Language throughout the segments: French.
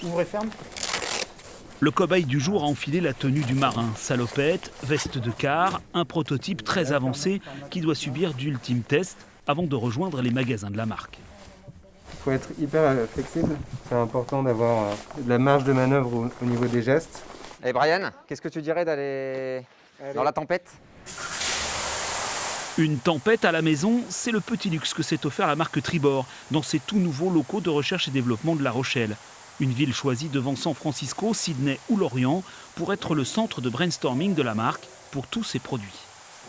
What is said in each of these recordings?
Ouvre et ferme. Le cobaye du jour a enfilé la tenue du marin, salopette, veste de quart, un prototype très avancé qui doit subir d'ultimes tests avant de rejoindre les magasins de la marque. Il faut être hyper flexible, c'est important d'avoir de la marge de manœuvre au niveau des gestes. Et Brian, qu'est-ce que tu dirais d'aller dans la tempête? Une tempête à la maison, c'est le petit luxe que s'est offert la marque Tribord dans ses tout nouveaux locaux de recherche et développement de La Rochelle. Une ville choisie devant San Francisco, Sydney ou Lorient pour être le centre de brainstorming de la marque pour tous ses produits.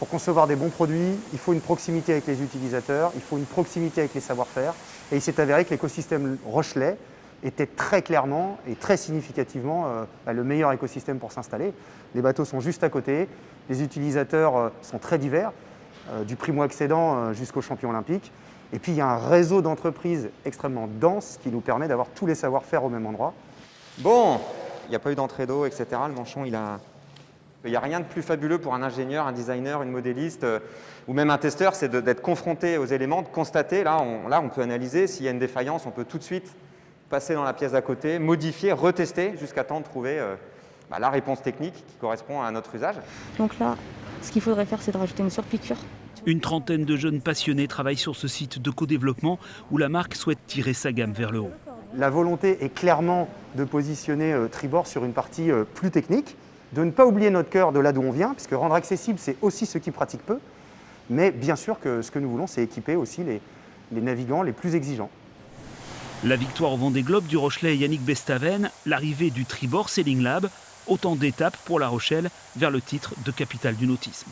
Pour concevoir des bons produits, il faut une proximité avec les utilisateurs, il faut une proximité avec les savoir-faire. Et il s'est avéré que l'écosystème Rochelet était très clairement et très significativement le meilleur écosystème pour s'installer. Les bateaux sont juste à côté, les utilisateurs sont très divers, du primo-accédant jusqu'aux champions olympiques. Et puis il y a un réseau d'entreprises extrêmement dense qui nous permet d'avoir tous les savoir-faire au même endroit. Bon, il n'y a pas eu d'entrée d'eau, etc. Le manchon, il n'y a rien de plus fabuleux pour un ingénieur, un designer, une modéliste ou même un testeur, c'est d'être confronté aux éléments, de constater. Là, on peut analyser. S'il y a une défaillance, on peut tout de suite passer dans la pièce d'à côté, modifier, retester jusqu'à temps de trouver la réponse technique qui correspond à notre usage. Donc là, ce qu'il faudrait faire, c'est de rajouter une surpiqûre. Une trentaine de jeunes passionnés travaillent sur ce site de co-développement où la marque souhaite tirer sa gamme vers le haut. La volonté est clairement de positionner Tribord sur une partie plus technique, de ne pas oublier notre cœur de là d'où on vient, puisque rendre accessible, c'est aussi ceux qui pratiquent peu. Mais bien sûr que ce que nous voulons, c'est équiper aussi les navigants les plus exigeants. La victoire au Vendée Globe du Rochelet et Yannick Bestaven, l'arrivée du Tribord Sailing Lab, autant d'étapes pour La Rochelle vers le titre de capitale du nautisme.